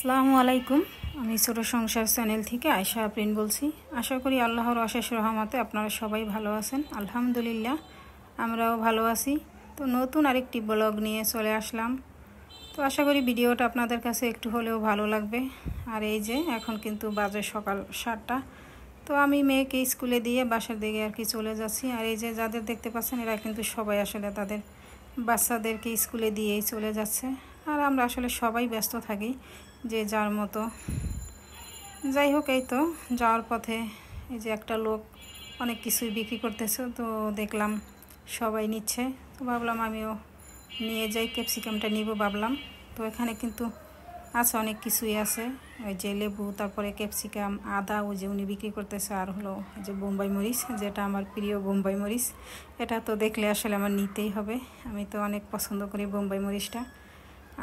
আসসালামু আলাইকুম। আমি ছোট সংসার চ্যানেল থেকে আয়শা আফরিন বলছি। আশা করি আল্লাহর অশেষ রহমতে আপনারা সবাই ভালো আছেন। আলহামদুলিল্লাহ আমরাও ভালো আছি। তো নতুন আরেকটি ব্লগ নিয়ে চলে আসলাম। তো আশা করি ভিডিওটা আপনাদের কাছে একটু হলেও ভালো লাগবে। আর এই যে এখন কিন্তু বাজে সকাল 7টা। তো আমি মেয়েকে স্কুলে দিয়ে বাসার দিকে আর কি চলে যাচ্ছি। আর এই যে যাদের দেখতে পাচ্ছেন এরা কিন্তু সবাই আসলে তাদের বাচ্চাদেরকে স্কুলে দিয়েই চলে যাচ্ছে। আর আমরা আসলে সবাই ব্যস্ত থাকি যে যার মতো। যাই হোক, এই তো যাওয়ার পথে এই যে একটা লোক অনেক কিছুই বিক্রি করতেছে, তো দেখলাম সবাই নিচ্ছে, তো ভাবলাম আমিও নিয়ে যাই, ক্যাপসিকামটা নিব ভাবলাম। তো এখানে কিন্তু আছে অনেক কিছুই আছে, ওই যে লেবু, তারপরে ক্যাপসিকাম, আদা ওই যে উনি বিক্রি করতেছে, আর হলো এই যে বোম্বাই মরিচ, যেটা আমার প্রিয় বোম্বাই মরিচ। এটা তো দেখলে আসলে আমার নিতেই হবে, আমি তো অনেক পছন্দ করি বোম্বাই মরিচটা।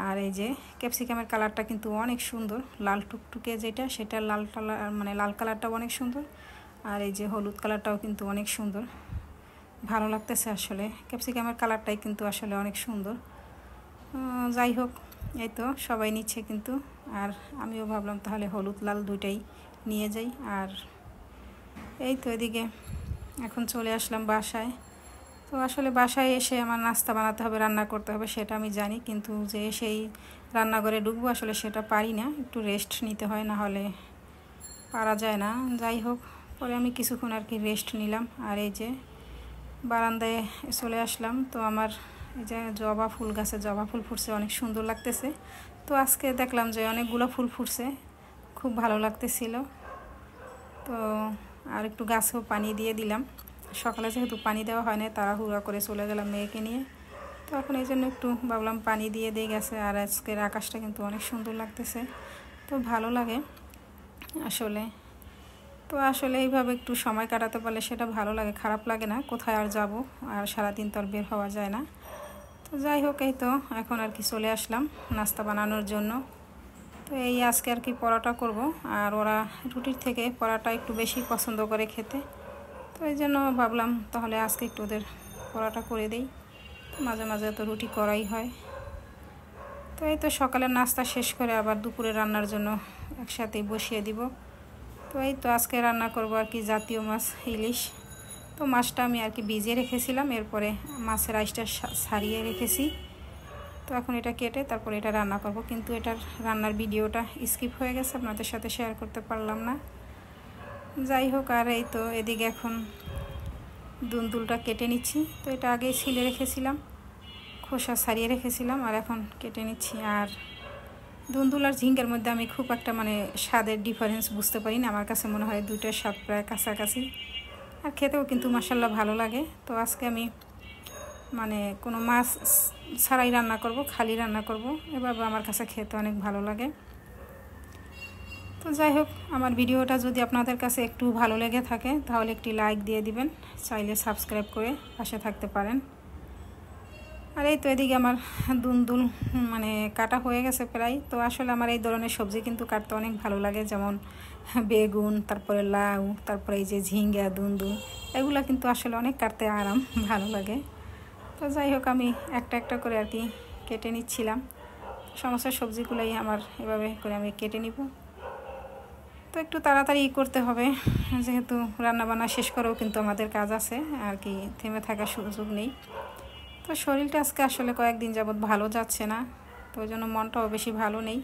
আর এই যে ক্যাপসিকামের কালারটা কিন্তু অনেক সুন্দর, লাল টুকটুকে যেটা, সেটা লাল কালার, মানে লাল কালারটাও অনেক সুন্দর। আর এই যে হলুদ কালারটাও কিন্তু অনেক সুন্দর, ভালো লাগতেছে আসলে। ক্যাপসিকামের কালারটাই কিন্তু আসলে অনেক সুন্দর। যাই হোক, এই তো সবাই নিচ্ছে কিন্তু, আর আমিও ভাবলাম তাহলে হলুদ লাল দুইটাই নিয়ে যাই। আর এই তো এদিকে এখন চলে আসলাম বাসায়। তো আসলে বাসায় এসে আমার নাস্তা বানাতে হবে, রান্না করতে হবে, সেটা আমি জানি, কিন্তু যে সেই রান্নাঘরে ঢুকবো আসলে সেটা পারি না, একটু রেস্ট নিতে হয়, না হলে পারা যায় না। যাই হোক, পরে আমি কিছুক্ষণ আর কি রেস্ট নিলাম। আর এই যে বারান্দায় চলে আসলাম। তো আমার এই যে জবা ফুল গাছে জবা ফুল ফুটছে, অনেক সুন্দর লাগতেছে। তো আজকে দেখলাম যে অনেকগুলো ফুল ফুটছে, খুব ভালো লাগতেছিল। তো আর একটু গাছেও পানি দিয়ে দিলাম। সকালে যেহেতু পানি দেওয়া হয় না, তাড়াহুড়া করে চলে গেলাম মেয়েকে নিয়ে, তো এখন এই জন্য একটু ভাবলাম পানি দিয়ে দিয়ে গেছে। আর আজকের আকাশটা কিন্তু অনেক সুন্দর লাগতেছে, তো ভালো লাগে আসলে। তো আসলে এইভাবে একটু সময় কাটাতে পারলে সেটা ভালো লাগে, খারাপ লাগে না। কোথায় আর যাব, আর সারাদিন তো আর বের হওয়া যায় না। তো যাই হোক, এই তো এখন আর কি চলে আসলাম নাস্তা বানানোর জন্য। তো এই আজকে আর কি পরোটা করব, আর ওরা রুটির থেকে পরোটা একটু বেশি পছন্দ করে খেতে। তো এই জন্য ভাবলাম তাহলে আজকে একটু ওদের পরোটা করে দিই, মাঝে মাঝে তো রুটি করাই হয়। তো এই তো সকালের নাস্তা শেষ করে আবার দুপুরে রান্নার জন্য একসাথেই বসিয়ে দিব। তো এই তো আজকে রান্না করব আর কি জাতীয় মাছ, ইলিশ। তো মাছটা আমি আর কি ভিজিয়ে রেখেছিলাম, এরপরে মাছের আইসটা ছাড়িয়ে রেখেছি। তো এখন এটা কেটে তারপরে এটা রান্না করব, কিন্তু এটার রান্নার ভিডিওটা স্কিপ হয়ে গেছে, আপনাদের সাথে শেয়ার করতে পারলাম না। যাই হোক, আর এই তো এদিকে এখন দুলটা কেটে নিচ্ছি। তো এটা আগেই ছিলে রেখেছিলাম, খোসা ছাড়িয়ে রেখেছিলাম, আর এখন কেটে নিচ্ছি। আর দুল আর ঝিঙ্গার মধ্যে আমি খুব একটা মানে স্বাদের ডিফারেন্স বুঝতে পারি না, আমার কাছে মনে হয় দুইটার স্বাদ প্রায় কাছাকাছি, আর খেতেও কিন্তু মাশাআল্লাহ ভালো লাগে। তো আজকে আমি মানে কোনো মাছ ছাড়াই রান্না করব, খালি রান্না করব, এভাবে আমার কাছে খেতে অনেক ভালো লাগে। তো যাই হোক, আমার ভিডিওটা যদি আপনাদের কাছে একটু ভালো লেগে থাকে তাহলে একটি লাইক দিয়ে দিবেন, চাইলে সাবস্ক্রাইব করে পাশে থাকতে পারেন। আর এই তো এদিকে আমার দুল মানে কাটা হয়ে গেছে প্রায়। তো আসলে আমার এই ধরনের সবজি কিন্তু কাটতে অনেক ভালো লাগে, যেমন বেগুন, তারপরে লাউ, তারপরে এই যে ঝিঙ্গা, দুল, এগুলো কিন্তু আসলে অনেক কাটতে আরাম, ভালো লাগে। তো যাই হোক, আমি একটা একটা করে আর কি কেটে নিচ্ছিলাম। সমস্ত সবজিগুলোই আমার এভাবে করে আমি কেটে নিব। তো একটু তাড়াতাড়ি করতে হবে, যেহেতু রান্নাবান্না শেষ করেও কিন্তু আমাদের কাজ আছে আর কি, থেমে থাকার সুযোগ নেই। তো শরীরটা আজকে আসলে কয়েকদিন যাবৎ ভালো যাচ্ছে না, তো ওই জন্য মনটাও বেশি ভালো নেই।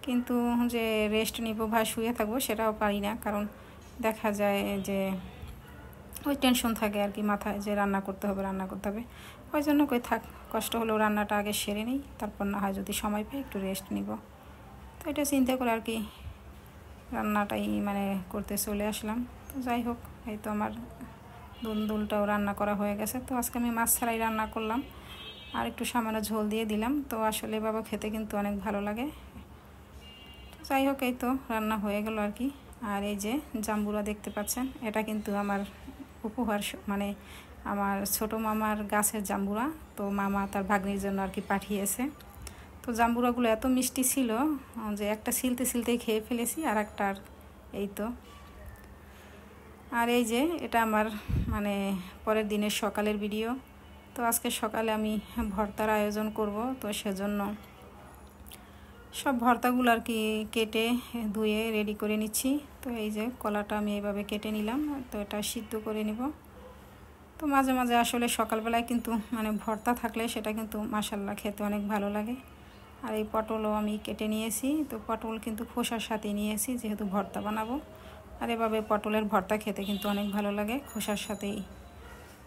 কিন্তু যে রেস্ট নিব বা শুয়ে থাকবো সেটাও পারি না, কারণ দেখা যায় যে ওই টেনশন থাকে আর কি মাথায়, যে রান্না করতে হবে। ওই জন্য কই থাক, কষ্ট হলেও রান্নাটা আগে সেরে নিই, তারপর না হয় যদি সময় পাই একটু রেস্ট নিব। তো এটা চিন্তা করে আর কি রান্নাটাই মানে করতে চলে আসলাম। তো যাই হোক, এই তো আমার দুলটাও রান্না করা হয়ে গেছে। তো আজকে আমি মাছ ছাড়াই রান্না করলাম, আর একটু সামান্য ঝোল দিয়ে দিলাম। তো আসলে বাবা খেতে কিন্তু অনেক ভালো লাগে। তো যাই হোক, এই তো রান্না হয়ে গেল আর কি। আর এই যে জাম্বুরা দেখতে পাচ্ছেন, এটা কিন্তু আমার উপহার, মানে আমার ছোট মামার গাছের জাম্বুরা। তো মামা তার ভাগ্নির জন্য আর কি পাঠিয়েছে। তো জাম্বুরাগুলো এত মিষ্টি ছিল যে একটা ছিলতেই খেয়ে ফেলেছি, আর একটার এই তো। আর এই যে এটা আমার মানে পরের দিনের সকালের ভিডিও। তো আজকে সকালে আমি ভর্তার আয়োজন করব, তো সেজন্য সব ভর্তাগুলো আর কি কেটে ধুয়ে রেডি করে নিচ্ছি। তো এই যে কলাটা আমি এইভাবে কেটে নিলাম, তো এটা সিদ্ধ করে নিব। তো মাঝে মাঝে আসলে সকালবেলায় কিন্তু মানে ভর্তা থাকলে সেটা কিন্তু মাশাআল্লাহ খেতে অনেক ভালো লাগে। আর এই পটলও আমি কেটে নিয়েছি, তো পটল কিন্তু খোসার সাথে নিয়েছি যেহেতু ভর্তা বানাবো। আর এভাবে পটলের ভর্তা খেতে কিন্তু অনেক ভালো লাগে খোসার সাথেই।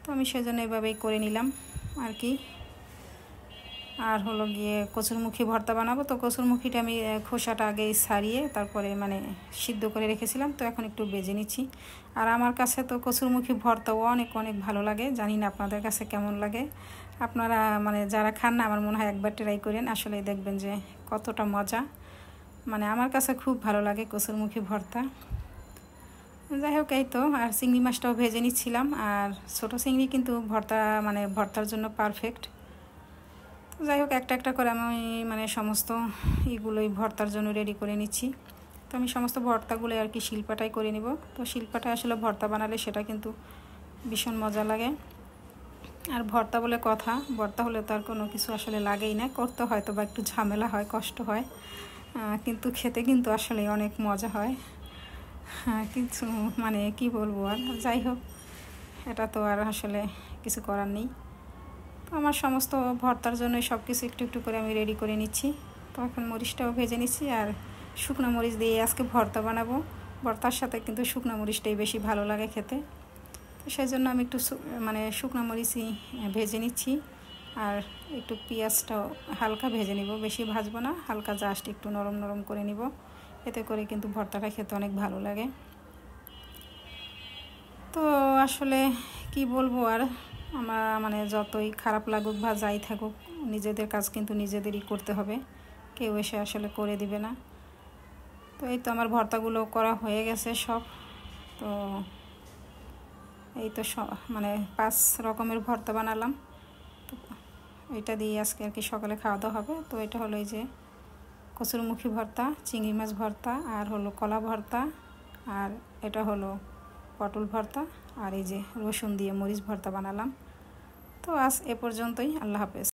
তো আমি সেজন্য এভাবেই করে নিলাম আর কি। আর হলো গিয়ে কচুরমুখী ভর্তা বানাবো। তো কচুরমুখীটা আমি খোসাটা আগেই ছাড়িয়ে তারপরে মানে সিদ্ধ করে রেখেছিলাম, তো এখন একটু বেজে নিচ্ছি। আর আমার কাছে তো কচুরমুখী ভর্তাও অনেক অনেক ভালো লাগে, জানি না আপনাদের কাছে কেমন লাগে। আপনারা মানে যারা খান না, আমার মনে হয় একবার ট্রাই করেন, আসলে দেখবেন যে কতটা মজা। মানে আমার কাছে খুব ভালো লাগে কচুরমুখী ভর্তা। যাই হোক, এই তো আর চিংড়ি মাছটাও ভেজে নিচ্ছিলাম। আর ছোটো চিংড়ি কিন্তু ভর্তা মানে ভর্তার জন্য পারফেক্ট। যাই হোক, একটা একটা করে আমি মানে সমস্ত এগুলোই ভর্তার জন্য রেডি করে নিচ্ছি। তো আমি সমস্ত ভর্তাগুলো আর কি শিলপাটাই করে নিব। তো শিলপাটায় আসলে ভর্তা বানালে সেটা কিন্তু ভীষণ মজা লাগে। আর ভর্তা বলে কথা, ভর্তা হলে তো আর কোনো কিছু আসলে লাগেই না, করতে হয়তো বা একটু ঝামেলা হয়, কষ্ট হয়, কিন্তু খেতে কিন্তু আসলে অনেক মজা হয়। কিছু মানে কি বলবো আর, যাই হোক, এটা তো আর আসলে কিছু করার নেই। তো আমার সমস্ত ভর্তার জন্য সব কিছু একটু একটু করে আমি রেডি করে নিচ্ছি। তো এখন মরিচটাও ভেজে নিচ্ছি, আর শুকনো মরিচ দিয়ে আজকে ভর্তা বানাবো। ভর্তার সাথে কিন্তু শুকনো মরিচটাই বেশি ভালো লাগে খেতে। তো সেই জন্য আমি একটু মানে শুকনো মরিচই ভেজে নিচ্ছি। আর একটু পেঁয়াজটাও হালকা ভেজে নিব, বেশি ভাজবো না, হালকা জাস্ট একটু নরম নরম করে নিব। এতে করে কিন্তু ভর্তাটা খেতে অনেক ভালো লাগে। তো আসলে কি বলবো আর, আমার মানে যতই খারাপ লাগুক বা যাই থাকুক, নিজেদের কাজ কিন্তু নিজেদেরই করতে হবে, কেউ এসে আসলে করে দিবে না। তো এই তো আমার ভর্তাগুলো করা হয়ে গেছে সব। তো এই তো মানে 5 রকমের ভর্তা বানালাম। তো এটা দিয়ে আজকে আর কি সকালে খাওয়া দাওয়া হবে। তো এটা হলো এই যে কচুরমুখী ভর্তা, চিংড়ি মাছ ভর্তা, আর হলো কলা ভর্তা, আর এটা হলো পটল ভর্তা, আর এই যে রসুন দিয়ে মরিচ ভর্তা বানালাম। তো আজ এ পর্যন্তই, আল্লাহ হাফেজ।